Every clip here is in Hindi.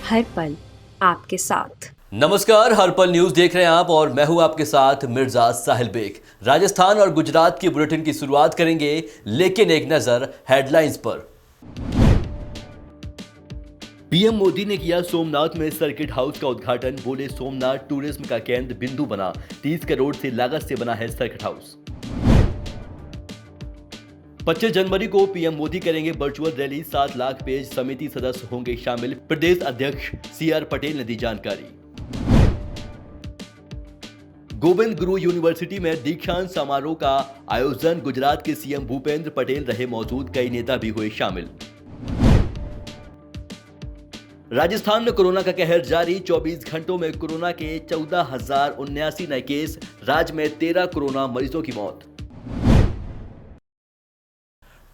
हर पल आपके साथ। नमस्कार, हर पल न्यूज देख रहे हैं आप और मैं हूं आपके साथ मिर्जा साहिल बेग। राजस्थान और गुजरात की बुलेटिन की शुरुआत करेंगे, लेकिन एक नजर हेडलाइंस पर। पीएम मोदी ने किया सोमनाथ में सर्किट हाउस का उद्घाटन। बोले, सोमनाथ टूरिज्म का केंद्र बिंदु बना। 30 करोड़ से लागत से बना है सर्किट हाउस। 25 जनवरी को पीएम मोदी करेंगे वर्चुअल रैली। 7 लाख पेज समिति सदस्य होंगे शामिल। प्रदेश अध्यक्ष सीआर पटेल ने दी जानकारी। गोविंद गुरु यूनिवर्सिटी में दीक्षांत समारोह का आयोजन। गुजरात के सीएम भूपेंद्र पटेल रहे मौजूद, कई नेता भी हुए शामिल। राजस्थान में कोरोना का कहर जारी। 24 घंटों में कोरोना के 14,079 नए केस। राज्य में 13 कोरोना मरीजों की मौत।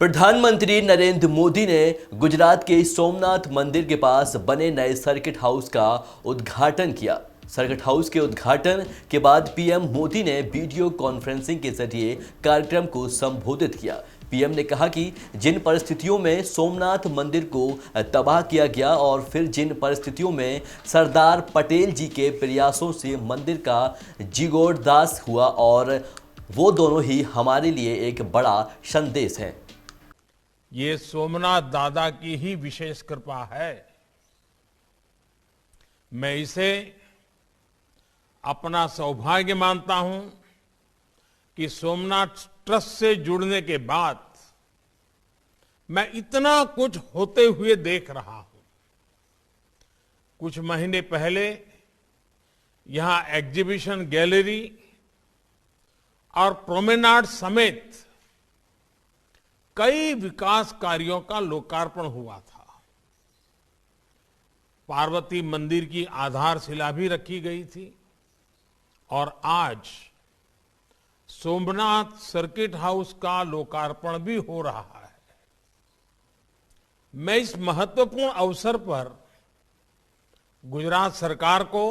प्रधानमंत्री नरेंद्र मोदी ने गुजरात के सोमनाथ मंदिर के पास बने नए सर्किट हाउस का उद्घाटन किया। सर्किट हाउस के उद्घाटन के बाद पीएम मोदी ने वीडियो कॉन्फ्रेंसिंग के जरिए कार्यक्रम को संबोधित किया। पीएम ने कहा कि जिन परिस्थितियों में सोमनाथ मंदिर को तबाह किया गया और फिर जिन परिस्थितियों में सरदार पटेल जी के प्रयासों से मंदिर का जीर्णोद्धार हुआ, और वो दोनों ही हमारे लिए एक बड़ा संदेश है। ये सोमनाथ दादा की ही विशेष कृपा है। मैं इसे अपना सौभाग्य मानता हूं कि सोमनाथ ट्रस्ट से जुड़ने के बाद मैं इतना कुछ होते हुए देख रहा हूं। कुछ महीने पहले यहां एग्जीबिशन गैलरी और प्रोमेनाड समेत कई विकास कार्यों का लोकार्पण हुआ था। पार्वती मंदिर की आधारशिला भी रखी गई थी और आज सोमनाथ सर्किट हाउस का लोकार्पण भी हो रहा है। मैं इस महत्वपूर्ण अवसर पर गुजरात सरकार को,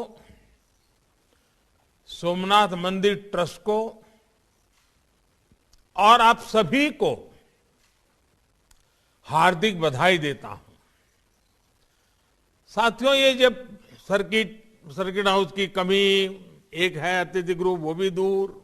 सोमनाथ मंदिर ट्रस्ट को और आप सभी को हार्दिक बधाई देता हूं। साथियों, ये जब सर्किट हाउस की कमी एक है, अतिथि गृह वो भी दूर।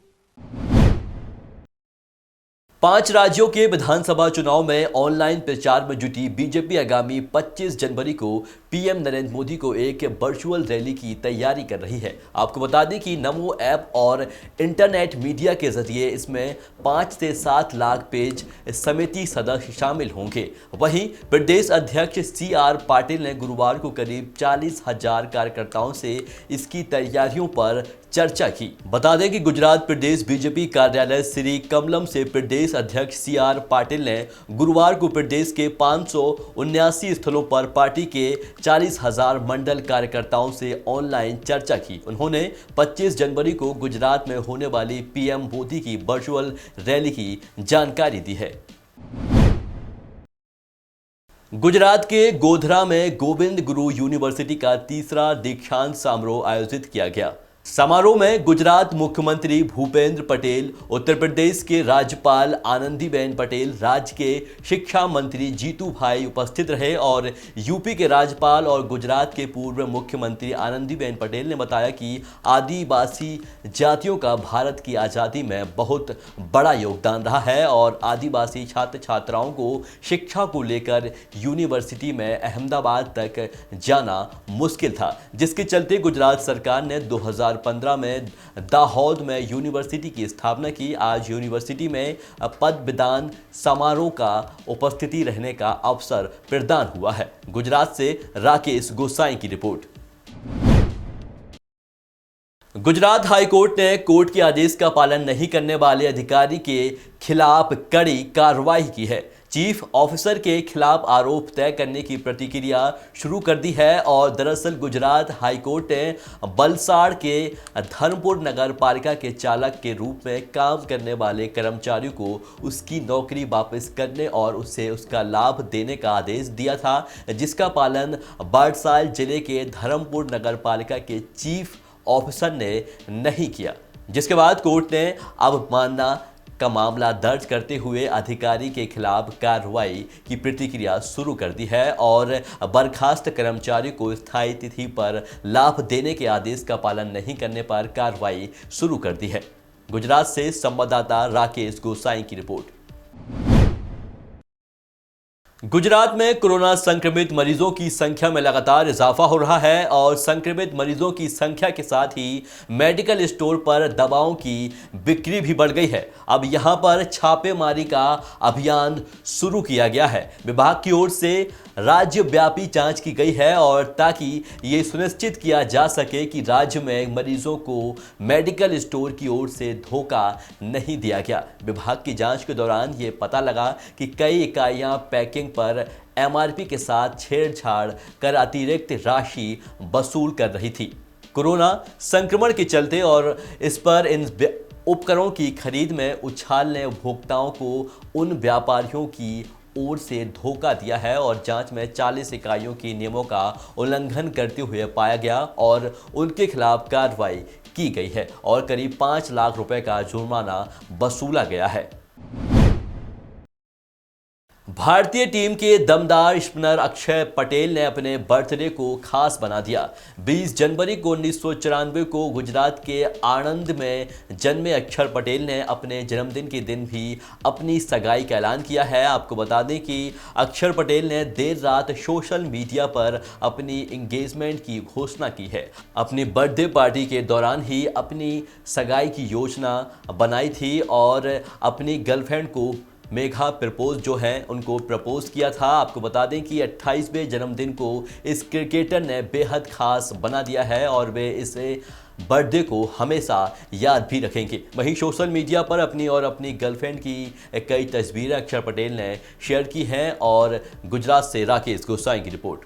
5 राज्यों के विधानसभा चुनाव में ऑनलाइन प्रचार में जुटी बीजेपी आगामी 25 जनवरी को पीएम नरेंद्र मोदी को एक वर्चुअल रैली की तैयारी कर रही है। आपको बता दें कि नमो ऐप और इंटरनेट मीडिया के जरिए इसमें 5 से 7 लाख पेज समिति सदस्य शामिल होंगे। वहीं प्रदेश अध्यक्ष सीआर पाटिल ने गुरुवार को करीब 40,000 कार्यकर्ताओं से इसकी तैयारियों पर चर्चा की। बता दें कि गुजरात प्रदेश बीजेपी कार्यालय श्री कमलम से प्रदेश अध्यक्ष सीआर पाटिल ने गुरुवार को प्रदेश के 579 स्थलों पर पार्टी के 40,000 मंडल कार्यकर्ताओं से ऑनलाइन चर्चा की। उन्होंने 25 जनवरी को गुजरात में होने वाली पीएम मोदी की वर्चुअल रैली की जानकारी दी है। गुजरात के गोधरा में गोविंद गुरु यूनिवर्सिटी का तीसरा दीक्षांत समारोह आयोजित किया गया। समारोह में गुजरात मुख्यमंत्री भूपेंद्र पटेल, उत्तर प्रदेश के राज्यपाल आनंदीबेन पटेल, राज्य के शिक्षा मंत्री जीतू भाई उपस्थित रहे और यूपी के राज्यपाल और गुजरात के पूर्व मुख्यमंत्री आनंदीबेन पटेल ने बताया कि आदिवासी जातियों का भारत की आज़ादी में बहुत बड़ा योगदान रहा है और आदिवासी छात्र छात्राओं को शिक्षा को लेकर यूनिवर्सिटी में अहमदाबाद तक जाना मुश्किल था, जिसके चलते गुजरात सरकार ने 2015 में दाहोद में यूनिवर्सिटी की स्थापना की। आज यूनिवर्सिटी में पदवीदान समारोह का उपस्थिति रहने का अवसर प्रदान हुआ है। गुजरात से राकेश गोसाई की रिपोर्ट। गुजरात हाईकोर्ट ने कोर्ट के आदेश का पालन नहीं करने वाले अधिकारी के खिलाफ कड़ी कार्रवाई की है। चीफ ऑफिसर के खिलाफ आरोप तय करने की प्रक्रिया शुरू कर दी है और दरअसल गुजरात हाईकोर्ट ने बलसाड़ के धर्मपुर नगर पालिका के चालक के रूप में काम करने वाले कर्मचारी को उसकी नौकरी वापस करने और उसे उसका लाभ देने का आदेश दिया था, जिसका पालन बलसाड़ जिले के धर्मपुर नगर पालिका के चीफ ऑफिसर ने नहीं किया, जिसके बाद कोर्ट ने अवमानना का मामला दर्ज करते हुए अधिकारी के खिलाफ कार्रवाई की प्रतिक्रिया शुरू कर दी है और बर्खास्त कर्मचारी को स्थायी तिथि पर लाभ देने के आदेश का पालन नहीं करने पर कार्रवाई शुरू कर दी है। गुजरात से संवाददाता राकेश गोसाई की रिपोर्ट। गुजरात में कोरोना संक्रमित मरीजों की संख्या में लगातार इजाफा हो रहा है और संक्रमित मरीजों की संख्या के साथ ही मेडिकल स्टोर पर दवाओं की बिक्री भी बढ़ गई है। अब यहां पर छापेमारी का अभियान शुरू किया गया है। विभाग की ओर से राज्यव्यापी जांच की गई है और ताकि ये सुनिश्चित किया जा सके कि राज्य में मरीजों को मेडिकल स्टोर की ओर से धोखा नहीं दिया गया। विभाग की जांच के दौरान ये पता लगा कि कई इकाइयां पैकिंग पर एमआरपी के साथ छेड़छाड़ कर अतिरिक्त राशि वसूल कर रही थी। कोरोना संक्रमण के चलते और इस पर इन उपकरणों की खरीद में उछाल ने उपभोक्ताओं को उन व्यापारियों की ओर से धोखा दिया है और जांच में 40 इकाइयों की नियमों का उल्लंघन करते हुए पाया गया और उनके खिलाफ कार्रवाई की गई है और करीब 5 लाख रुपए का जुर्माना वसूला गया है। भारतीय टीम के दमदार स्पिनर अक्षय पटेल ने अपने बर्थडे को खास बना दिया। 20 जनवरी को 1994 को गुजरात के आणंद में जन्मे अक्षर पटेल ने अपने जन्मदिन के दिन भी अपनी सगाई का ऐलान किया है। आपको बता दें कि अक्षर पटेल ने देर रात सोशल मीडिया पर अपनी एंगेजमेंट की घोषणा की है। अपनी बर्थडे पार्टी के दौरान ही अपनी सगाई की योजना बनाई थी और अपनी गर्लफ्रेंड को मेघा प्रपोज जो है उनको प्रपोज किया था। आपको बता दें कि 28वें जन्मदिन को इस क्रिकेटर ने बेहद खास बना दिया है और वे इस बर्थडे को हमेशा याद भी रखेंगे। वहीं सोशल मीडिया पर अपनी गर्लफ्रेंड की कई तस्वीरें अक्षर पटेल ने शेयर की हैं और गुजरात से राकेश गोसाई की रिपोर्ट।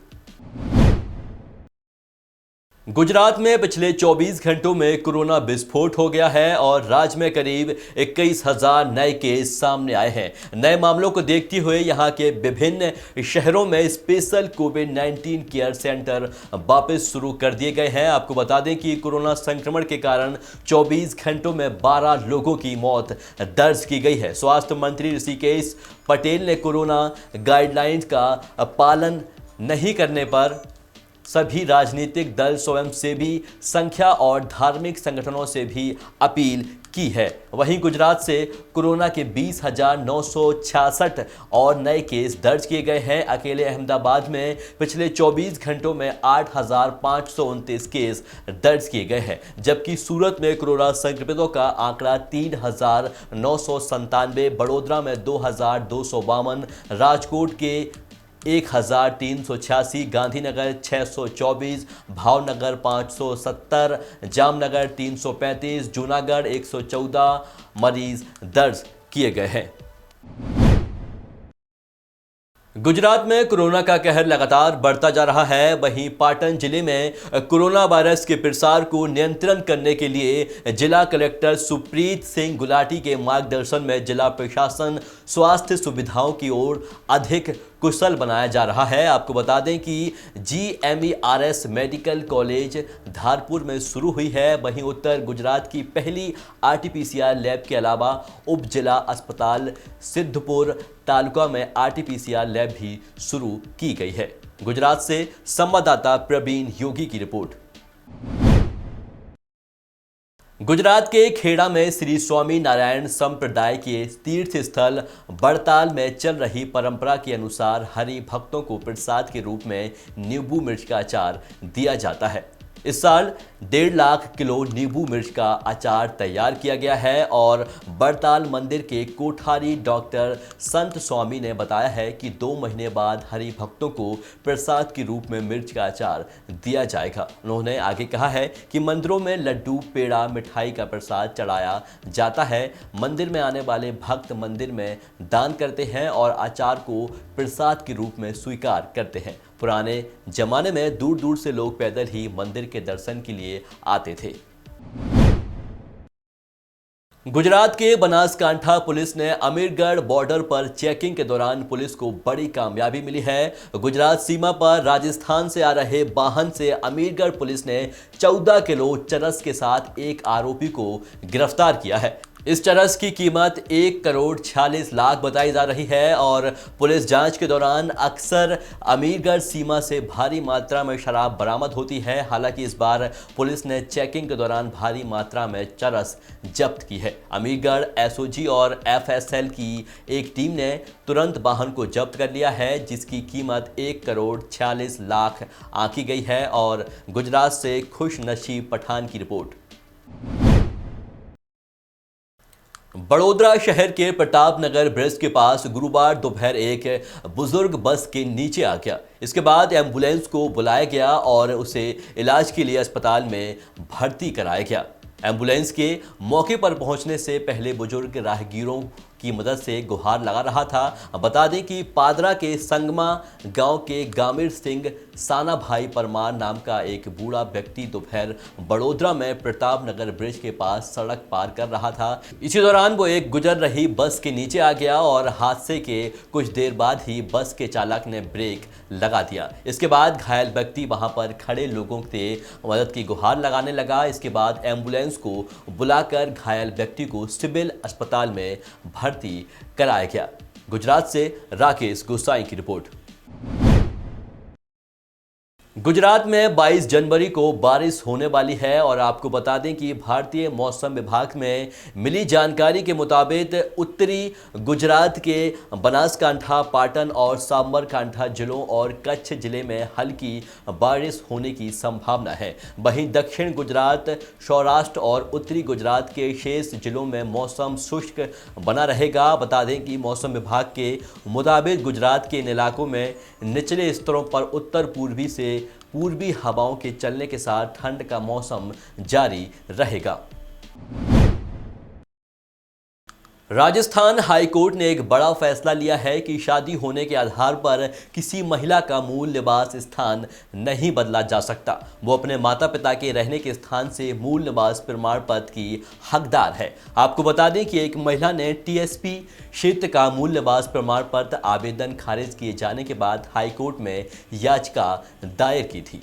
गुजरात में पिछले 24 घंटों में कोरोना विस्फोट हो गया है और राज्य में करीब 21,000 नए केस सामने आए हैं। नए मामलों को देखते हुए यहां के विभिन्न शहरों में स्पेशल कोविड-19 केयर सेंटर वापस शुरू कर दिए गए हैं। आपको बता दें कि कोरोना संक्रमण के कारण 24 घंटों में 12 लोगों की मौत दर्ज की गई है। स्वास्थ्य मंत्री ऋषिकेश पटेल ने कोरोना गाइडलाइंस का पालन नहीं करने पर सभी राजनीतिक दल, स्वयंसेवी संख्या और धार्मिक संगठनों से भी अपील की है। वहीं गुजरात से कोरोना के 20,966 और नए केस दर्ज किए गए हैं। अकेले अहमदाबाद में पिछले 24 घंटों में 8,529 केस दर्ज किए गए हैं, जबकि सूरत में कोरोना संक्रमितों का आंकड़ा 3,997, बड़ोदरा में 2,252, राजकोट के 1,386, गांधीनगर 624, भावनगर 570, जामनगर 335, जूनागढ़ 114 मरीज दर्ज किए गए हैं। गुजरात में कोरोना का कहर लगातार बढ़ता जा रहा है। वहीं पाटन जिले में कोरोना वायरस के प्रसार को नियंत्रण करने के लिए जिला कलेक्टर सुप्रीत सिंह गुलाटी के मार्गदर्शन में जिला प्रशासन स्वास्थ्य सुविधाओं की ओर अधिक कुशल बनाया जा रहा है। आपको बता दें कि GMERS मेडिकल कॉलेज धारपुर में शुरू हुई है। वहीं उत्तर गुजरात की पहली RT-PCR लैब के अलावा उप जिला अस्पताल सिद्धपुर तालुका में RT-PCR लैब भी शुरू की गई है। गुजरात से संवाददाता प्रवीण योगी की रिपोर्ट। गुजरात के खेड़ा में श्री स्वामी नारायण संप्रदाय के तीर्थ स्थल बड़ताल में चल रही परंपरा के अनुसार हरि भक्तों को प्रसाद के रूप में नींबू मिर्च का अचार दिया जाता है। इस साल 1.5 लाख किलो नींबू मिर्च का अचार तैयार किया गया है और बड़ताल मंदिर के कोठारी डॉक्टर संत स्वामी ने बताया है कि 2 महीने बाद हरि भक्तों को प्रसाद के रूप में मिर्च का अचार दिया जाएगा। उन्होंने आगे कहा है कि मंदिरों में लड्डू, पेड़ा, मिठाई का प्रसाद चढ़ाया जाता है। मंदिर में आने वाले भक्त मंदिर में दान करते हैं और अचार को प्रसाद के रूप में स्वीकार करते हैं। पुराने जमाने में दूर दूर से लोग पैदल ही मंदिर के दर्शन के लिए आते थे। गुजरात के बनासकांठा पुलिस ने अमीरगढ़ बॉर्डर पर चेकिंग के दौरान पुलिस को बड़ी कामयाबी मिली है। गुजरात सीमा पर राजस्थान से आ रहे वाहन से अमीरगढ़ पुलिस ने 14 किलो चरस के साथ एक आरोपी को गिरफ्तार किया है। इस चरस की कीमत 1,46,00,000 बताई जा रही है और पुलिस जांच के दौरान अक्सर अमीरगढ़ सीमा से भारी मात्रा में शराब बरामद होती है। हालांकि इस बार पुलिस ने चेकिंग के दौरान भारी मात्रा में चरस जब्त की है। अमीरगढ़ एसओजी और एफएसएल की एक टीम ने तुरंत वाहन को जब्त कर लिया है, जिसकी कीमत 1,46,00,000 आंकी गई है। और गुजरात से खुशनसीब पठान की रिपोर्ट। बड़ोदरा शहर के प्रताप नगर ब्रिज के पास गुरुवार दोपहर एक बुजुर्ग बस के नीचे आ गया। इसके बाद एम्बुलेंस को बुलाया गया और उसे इलाज के लिए अस्पताल में भर्ती कराया गया। एम्बुलेंस के मौके पर पहुंचने से पहले बुजुर्ग राहगीरों की मदद से गुहार लगा रहा था। बता दें कि पादरा के संगमा गांव के गामिर सिंह साना भाई परमार नाम का एक बूढ़ा व्यक्ति दोपहर बड़ोदरा में प्रताप नगर ब्रिज के पास सड़क पार कर रहा था। इसी दौरान वो एक गुजर रही बस के नीचे आ गया और हादसे के कुछ देर बाद ही बस के चालक ने ब्रेक लगा दिया। इसके बाद घायल व्यक्ति वहां पर खड़े लोगों से मदद की गुहार लगाने लगा। इसके बाद एम्बुलेंस को बुलाकर घायल व्यक्ति को सिविल अस्पताल में भर्ती कराया गया। गुजरात से राकेश गोसाई की रिपोर्ट। गुजरात में 22 जनवरी को बारिश होने वाली है और आपको बता दें कि भारतीय मौसम विभाग में मिली जानकारी के मुताबिक उत्तरी गुजरात के बनासकांठा, पाटन और साबरकांठा जिलों और कच्छ जिले में हल्की बारिश होने की संभावना है। वहीं दक्षिण गुजरात, सौराष्ट्र और उत्तरी गुजरात के शेष जिलों में मौसम शुष्क बना रहेगा। बता दें कि मौसम विभाग के मुताबिक गुजरात के इन इलाकों में निचले स्तरों पर उत्तर पूर्वी से पूर्वी हवाओं के चलने के साथ ठंड का मौसम जारी रहेगा। राजस्थान हाईकोर्ट ने एक बड़ा फैसला लिया है कि शादी होने के आधार पर किसी महिला का मूल निवास स्थान नहीं बदला जा सकता। वो अपने माता पिता के रहने के स्थान से मूल निवास प्रमाण पत्र की हकदार है। आपको बता दें कि एक महिला ने टीएसपी क्षेत्र का मूल निवास प्रमाण पत्र आवेदन खारिज किए जाने के बाद हाईकोर्ट में याचिका दायर की थी।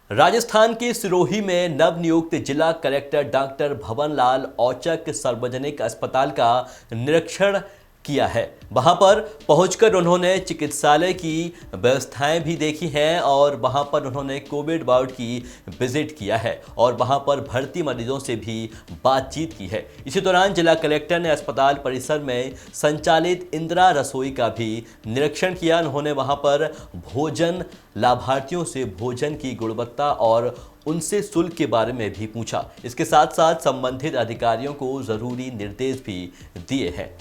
राजस्थान के सिरोही में नवनियुक्त जिला कलेक्टर डॉक्टर भवनलाल औचक सार्वजनिक अस्पताल का निरीक्षण किया है। वहां पर पहुंचकर उन्होंने चिकित्सालय की व्यवस्थाएं भी देखी हैं और वहां पर उन्होंने कोविड वार्ड की विजिट किया है और वहां पर भर्ती मरीजों से भी बातचीत की है। इसी दौरान जिला कलेक्टर ने अस्पताल परिसर में संचालित इंदिरा रसोई का भी निरीक्षण किया। उन्होंने वहां पर भोजन लाभार्थियों से भोजन की गुणवत्ता और उनसे शुल्क के बारे में भी पूछा। इसके साथ साथ संबंधित अधिकारियों को जरूरी निर्देश भी दिए हैं।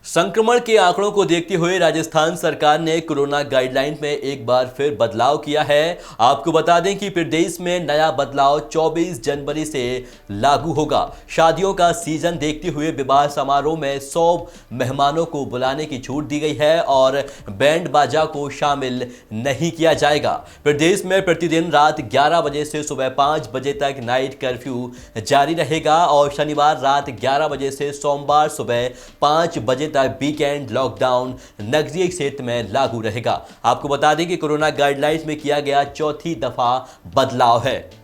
संक्रमण के आंकड़ों को देखते हुए राजस्थान सरकार ने कोरोना गाइडलाइन में एक बार फिर बदलाव किया है। आपको बता दें कि प्रदेश में नया बदलाव 24 जनवरी से लागू होगा। शादियों का सीजन देखते हुए विवाह समारोह में 100 मेहमानों को बुलाने की छूट दी गई है और बैंड बाजा को शामिल नहीं किया जाएगा। प्रदेश में प्रतिदिन रात 11 बजे से सुबह 5 बजे तक नाइट कर्फ्यू जारी रहेगा और शनिवार रात 11 बजे से सोमवार सुबह 5 बजे तक वीकेंड लॉकडाउन नगरीय क्षेत्र में लागू रहेगा। आपको बता दें कि कोरोना गाइडलाइंस में किया गया चौथी दफा बदलाव है।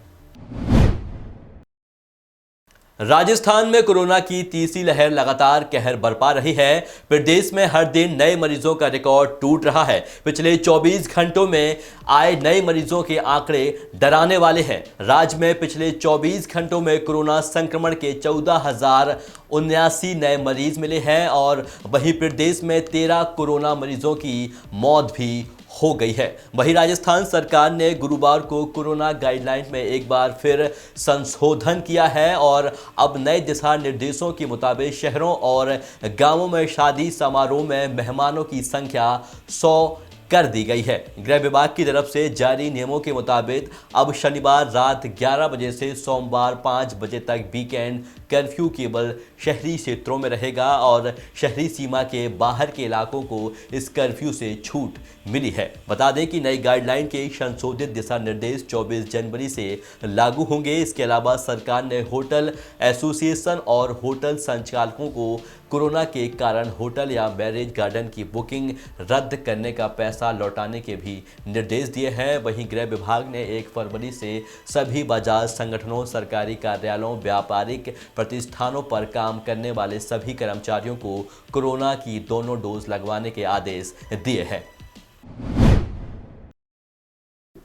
राजस्थान में कोरोना की तीसरी लहर लगातार कहर बरपा रही है। प्रदेश में हर दिन नए मरीजों का रिकॉर्ड टूट रहा है। पिछले 24 घंटों में आए नए मरीजों के आंकड़े डराने वाले हैं। राज्य में पिछले 24 घंटों में कोरोना संक्रमण के 14,079 नए मरीज मिले हैं और वहीं प्रदेश में 13 कोरोना मरीजों की मौत भी हो गई है। वहीं राजस्थान सरकार ने गुरुवार को कोरोना गाइडलाइन में एक बार फिर संशोधन किया है और अब नए दिशा निर्देशों के मुताबिक शहरों और गांवों में शादी समारोह में मेहमानों की संख्या 100 कर दी गई है। गृह विभाग की तरफ से जारी नियमों के मुताबिक अब शनिवार रात 11 बजे से सोमवार 5 बजे तक वीकेंड कर्फ्यू केवल शहरी क्षेत्रों में रहेगा और शहरी सीमा के बाहर के इलाकों को इस कर्फ्यू से छूट मिली है। बता दें कि नई गाइडलाइन के संशोधित दिशा निर्देश 24 जनवरी से लागू होंगे। इसके अलावा सरकार ने होटल एसोसिएशन और होटल संचालकों को कोरोना के कारण होटल या मैरिज गार्डन की बुकिंग रद्द करने का पैसा लौटाने के भी निर्देश दिए हैं। वहीं गृह विभाग ने 1 फरवरी से सभी बाजार संगठनों, सरकारी कार्यालयों, व्यापारिक प्रतिष्ठानों पर काम करने वाले सभी कर्मचारियों को कोरोना की दोनों डोज लगवाने के आदेश दिए हैं।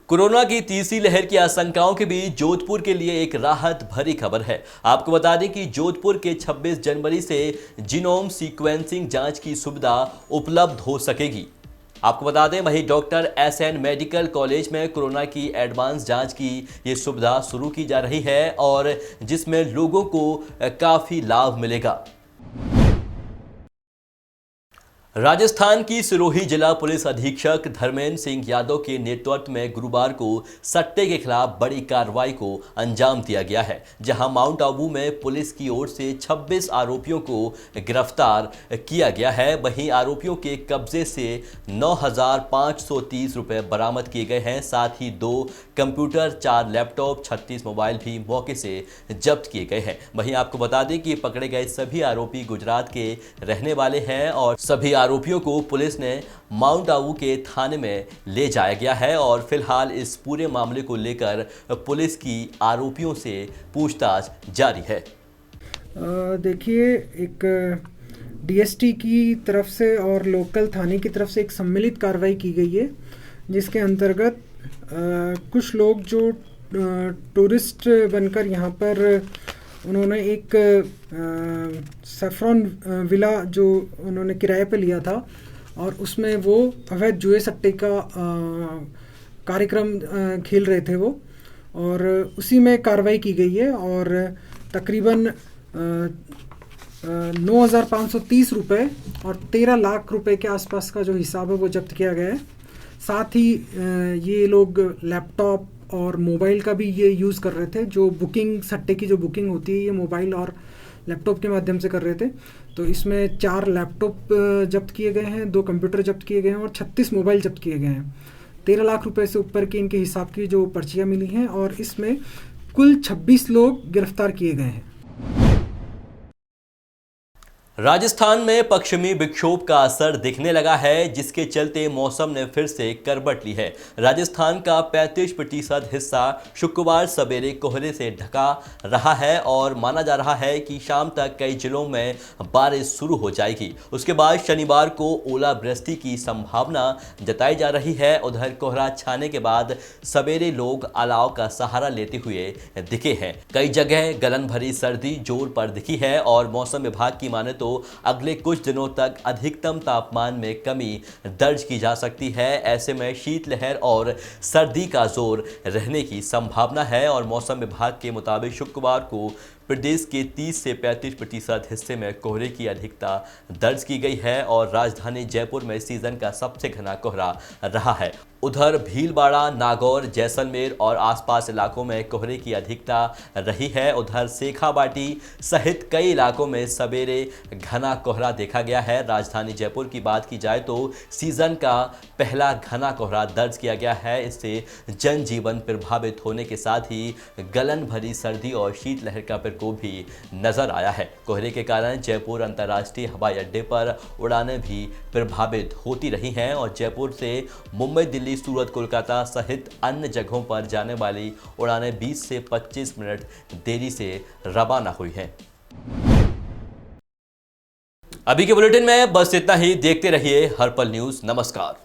कोरोना की तीसरी लहर की आशंकाओं के बीच जोधपुर के लिए एक राहत भरी खबर है। आपको बता दें कि जोधपुर के 26 जनवरी से जीनोम सीक्वेंसिंग जांच की सुविधा उपलब्ध हो सकेगी। आपको बता दें वहीं डॉक्टर SN मेडिकल कॉलेज में कोरोना की एडवांस जांच की ये सुविधा शुरू की जा रही है और जिसमें लोगों को काफ़ी लाभ मिलेगा। राजस्थान की सिरोही जिला पुलिस अधीक्षक धर्मेंद्र सिंह यादव के नेतृत्व में गुरुवार को सट्टे के खिलाफ बड़ी कार्रवाई को अंजाम दिया गया है, जहां माउंट आबू में पुलिस की ओर से 26 आरोपियों को गिरफ्तार किया गया है। वहीं आरोपियों के कब्जे से 9,530 रुपये बरामद किए गए हैं। साथ ही 2 कंप्यूटर, 4 लैपटॉप, 36 मोबाइल भी मौके से जब्त किए गए हैं। वहीं आपको बता दें कि पकड़े गए सभी आरोपी गुजरात के रहने वाले हैं और सभी आरोपियों को पुलिस ने माउंट आबू के थाने में ले जाया गया है और फिलहाल इस पूरे मामले को लेकर पुलिस की आरोपियों से पूछताछ जारी है। देखिए, एक DST की तरफ से और लोकल थाने की तरफ से एक सम्मिलित कार्रवाई की गई है, जिसके अंतर्गत कुछ लोग जो टूरिस्ट बनकर यहाँ पर उन्होंने एक सैफ्रॉन विला जो उन्होंने किराए पे लिया था और उसमें वो अवैध जुए सट्टे का कार्यक्रम खेल रहे थे वो, और उसी में कार्रवाई की गई है और तकरीबन 9,530 रुपये और 13 लाख रुपए के आसपास का जो हिसाब है वो जब्त किया गया है। साथ ही ये लोग लैपटॉप और मोबाइल का भी ये यूज़ कर रहे थे। जो बुकिंग, सट्टे की जो बुकिंग होती है ये मोबाइल और लैपटॉप के माध्यम से कर रहे थे। तो इसमें 4 लैपटॉप जब्त किए गए हैं, 2 कंप्यूटर जब्त किए गए हैं और 36 मोबाइल जब्त किए गए हैं। 13 लाख रुपए से ऊपर के इनके हिसाब की जो पर्चियाँ मिली हैं और इसमें कुल 26 लोग गिरफ्तार किए गए हैं। राजस्थान में पश्चिमी विक्षोभ का असर दिखने लगा है, जिसके चलते मौसम ने फिर से करवट ली है। राजस्थान का 35% हिस्सा शुक्रवार सवेरे कोहरे से ढका रहा है और माना जा रहा है कि शाम तक कई जिलों में बारिश शुरू हो जाएगी। उसके बाद शनिवार को ओलावृष्टि की संभावना जताई जा रही है। उधर कोहरा छाने के बाद सवेरे लोग अलाव का सहारा लेते हुए दिखे हैं। कई जगह गलन भरी सर्दी जोर पर दिखी है और मौसम विभाग की माने तो अगले कुछ दिनों तक अधिकतम तापमान में कमी दर्ज की जा सकती है। ऐसे में शीतलहर और सर्दी का जोर रहने की संभावना है और मौसम विभाग के मुताबिक शुक्रवार को प्रदेश के 30 से 35% हिस्से में कोहरे की अधिकता दर्ज की गई है और राजधानी जयपुर में सीजन का सबसे घना कोहरा रहा है। उधर भीलवाड़ा, नागौर, जैसलमेर और आसपास इलाकों में कोहरे की अधिकता रही है। उधर शेखावाटी सहित कई इलाकों में सवेरे घना कोहरा देखा गया है। राजधानी जयपुर की बात की जाए तो सीजन का पहला घना कोहरा दर्ज किया गया है। इससे जनजीवन प्रभावित होने के साथ ही गलन भरी सर्दी और शीतलहर का प्रकोप भी नजर आया है। कोहरे के कारण जयपुर अंतर्राष्ट्रीय हवाई अड्डे पर उड़ानें भी प्रभावित होती रही हैं और जयपुर से मुंबई, दिल्ली, सूरत, कोलकाता सहित अन्य जगहों पर जाने वाली उड़ानें 20 से 25 मिनट देरी से रवाना हुई हैं। अभी के बुलेटिन में बस इतना ही। देखते रहिए हर्पल न्यूज। नमस्कार।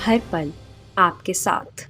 हर पल आपके साथ।